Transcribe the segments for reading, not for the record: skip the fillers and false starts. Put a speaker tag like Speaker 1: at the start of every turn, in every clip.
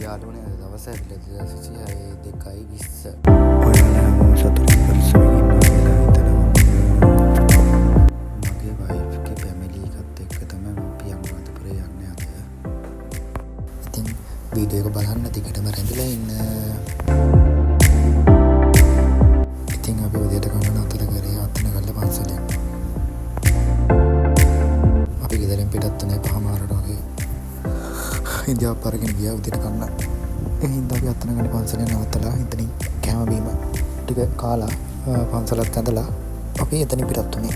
Speaker 1: යාළුවනේ දවස් ඇවිල්ලා 2020
Speaker 2: ඔයාලා හැමෝම සතුටින් පරිස්සමෙන් ඉන්නවා කියලා හිතනවා.
Speaker 1: මගේ වයිෆ්ගේ ෆැමිලි එකත් එක්ක තමයි අපි අනුරාධපුරේ යන්නේ අද. ඉතින් වීඩියෝ එක බලන්න දිගටම රැඳිලා ඉන්න. ඉතින් අපි උදේට ගමන අතර කරේ අත්නගල්ල පන්සලෙන්. අපි ගෙදරින් පිටත් වුණේ 5:00 වගේ. ඉන්දියාව අරගෙන ගියා උදේට කන්න. ඒ හින්දා අපි අත්නගල්ල පන්සලෙන් නවත්තලා එතනින් කෑම බීම ටික කාලා පන්සලත් ඇඳලා අපි එතනින් පිටත් වුණේ.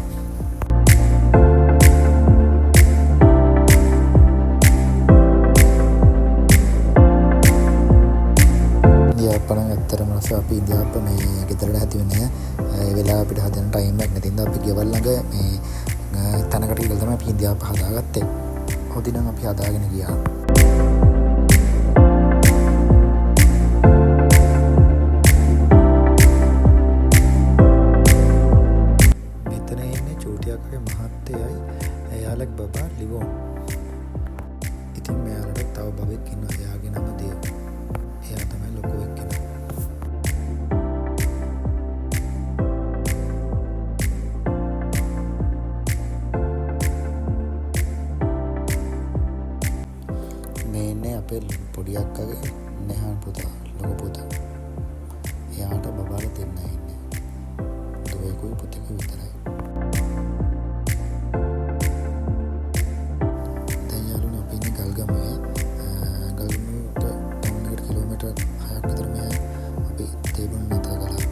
Speaker 1: පණ ඇත්තරම රස අපි ඉන්දියාව මේ ගෙදරට හැදුවේ නැහැ. ඒ වෙලාව අපිට හදන්න ටයිම් එකක් නැති හින්දා අපි ගෙවල් ළඟ මේ තැනකට ගිහලා තමයි අපි ඉන්දියාව හදාගත්තේ. හොදි නම් අපි හදාගෙන ගියා. මෙතන ඉන්නේ චෝටියාගේ මහත්තයයි එයාලගේ බබා ලිවෝන්. ඉතින් මෙයාලට තව බබෙක් ඉන්නවා. එයාගේ නම දේව්. එයා තමයි ලොකෝ එක්කෙනා. මේ ඉන්නේ අපේ පොඩි අක්කගේ නෙහාන් පුතා, ලොකු පුතා. එයාට බබාලා දෙන්නයි ඉන්නේ. දුවේකුයි පුතේකුයි විතරයි. දැන් යාළුවනේ අපි ඉන්නේ ගල්ගමේ. ගල්ගමට ටවුන් එකට කිලෝමීටර් 6ක් විතර මෙහා අපි තේබුණ නතර කළා.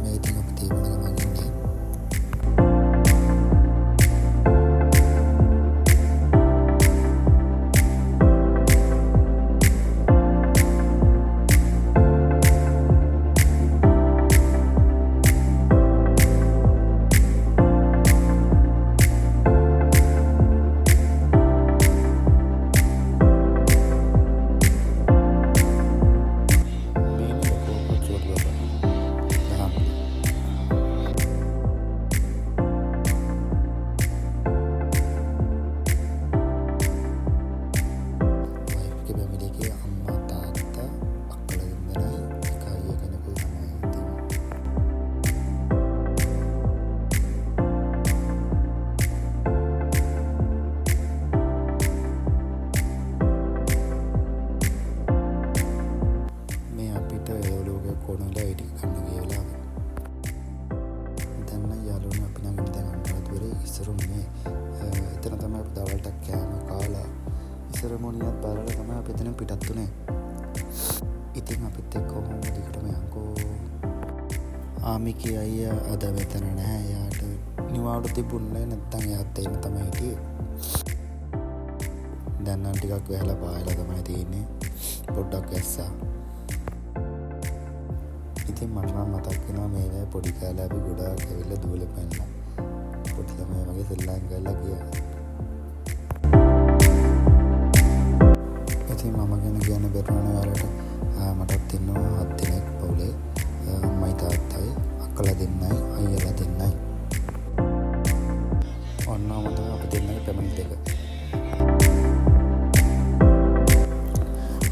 Speaker 1: මේ ඉතින් අපි තේබුණ ගමන් ඉන්නේ. එතන තමයි අපි දවල්ට කෑම කාලා ඉසරමොනියක් බලලා තමයි අපි එතනින් පිටත් වුණේ. ඉතින් අපිත් එක්ක කොහොමද දිගටම යන්කෝ. ආමිකේ අයියා අද මෙතන නැහැ. එයාට නිවාඩු තිබුණේ නැත්තම් එයාත් එන්න තමයි හිටියේ. දැන් නම් ටිකක් වෙහලා පායලා තමයි තියෙන්නේ. පොඩ්ඩක් ඇස්සා. ඉතින් මට නම් මතක් වෙනවා මේ පොඩි කාලේ අපි ගොඩාක් ඇවිල්ලා දුවලා පැනලා පොඩි ළමයි වගේ සෙල්ලම් කරලා ගියා. ඉතින් මම ගැන කියන්න බැරුණා ඔයාලට. මටත් ඉන්නවා 7 දෙනෙක් පවුලේ. අම්මයි තාත්තයි අක්කලා දෙන්නයි අයියලා දෙන්නයි. ඔන්නම තමයි අපි දෙන්නගේ ෆැමිලි එක.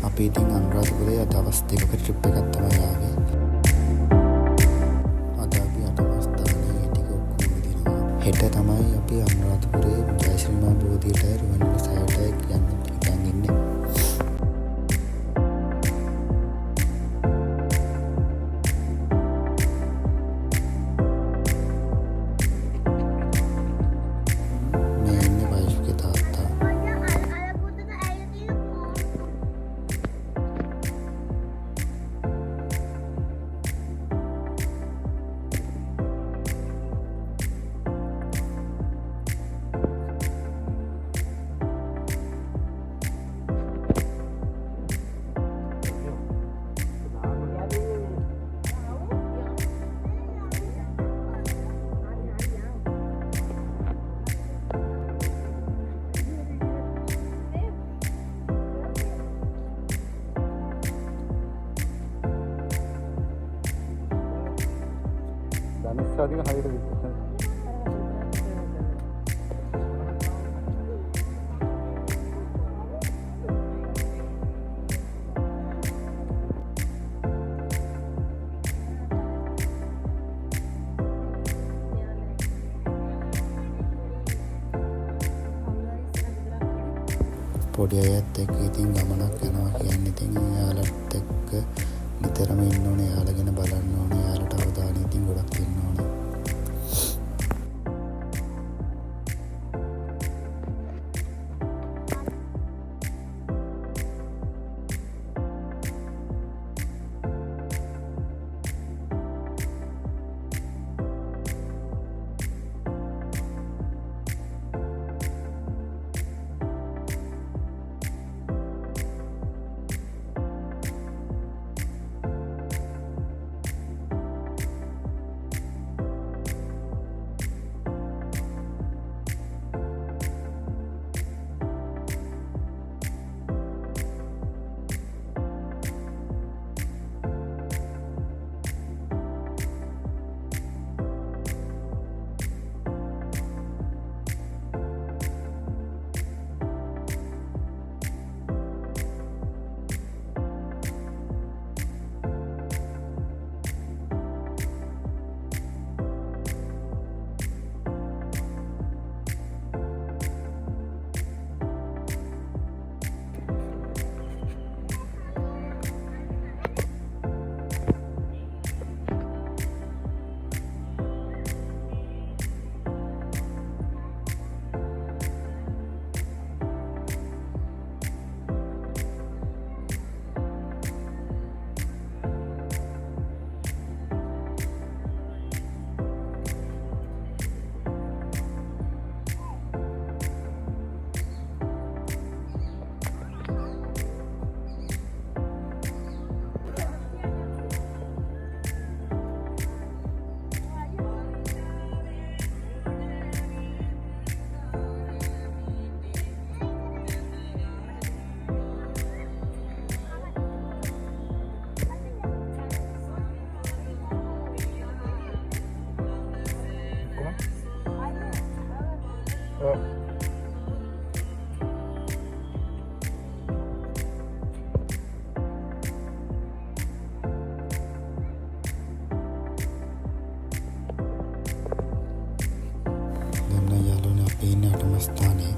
Speaker 1: අපි ඉතින් අනුරාධපුරේ දවස් 2ක ට්‍රිප් එකක් තමයි ආවේ. හෙට තමයි අපි අනුරාධපුරේ ජයශ්‍රී බෝධියට රුවන්වැලි සෑයට යන්න ඉන්නේ. මේ ඉන්නේ වයිෆ්ගේ තාත්තා. ධනුෂ්‍යාදීන හරියට විශ්වාස පොඩි අයත් එක්ක ඉතින් ගමනක් යනවා කියන්නේ ඉතින් එයාලත් එක්ක නිතරම ඉන්න ඕනේ, එයාලා ගැන බලන්න ඕනේ, එයාලට අවධානය ඉතින් ගොඩක් දෙන්න ඕනේ. ස්ථානයේ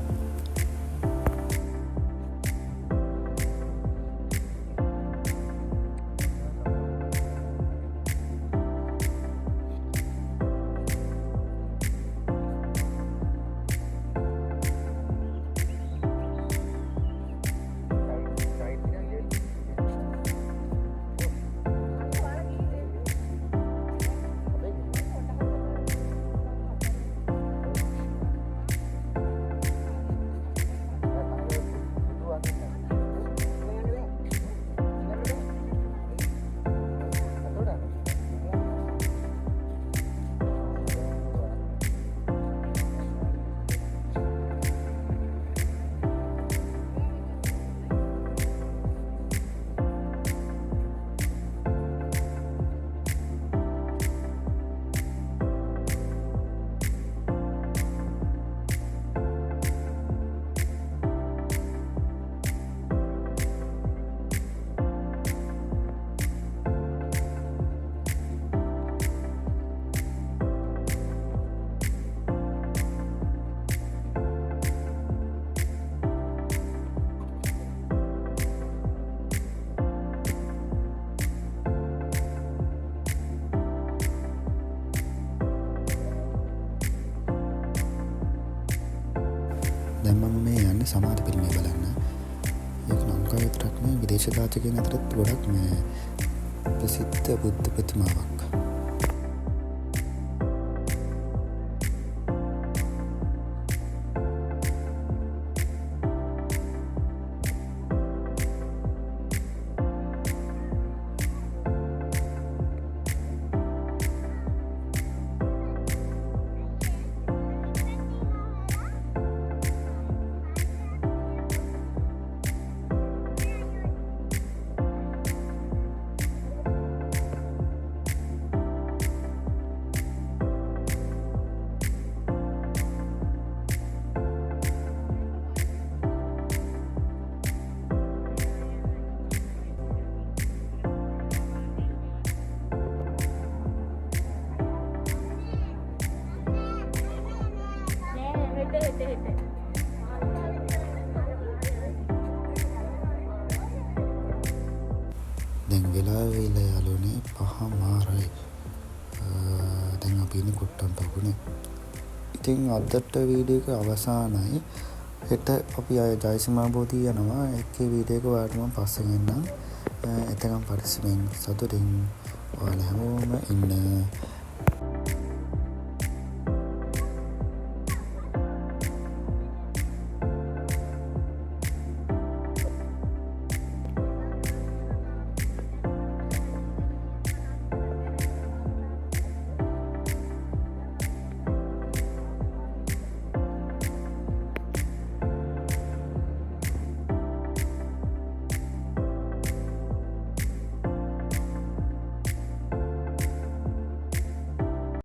Speaker 1: දැන් මම මේ යන්නේ සමාධි පිළිමය බලන්න. ඒක ලංකාවේ විතරක් නෙවෙයි විදේශ ජාතිකයන් අතරත් ගොඩක් මේ ප්‍රසිද්ධ බුද්ධ ප්‍රතිමාවක්. වෙලාවෙලා යාළුවනේ 5:00 දැන් අපි ඉන්නේ කොට්ටම් පගුනේ. ඉතින් අදට වීඩියෝ එක අවසానයි. හෙට අපි ආය ජයසිමා බෝධිය යනවා. ඒකේ වීඩියෝ එක ඔයාලට මම පස්සේ ගෙන්නම්. එතකම් පරිස්සමෙන් සතුටින් ඔයාලා හැමෝම ඉන්න.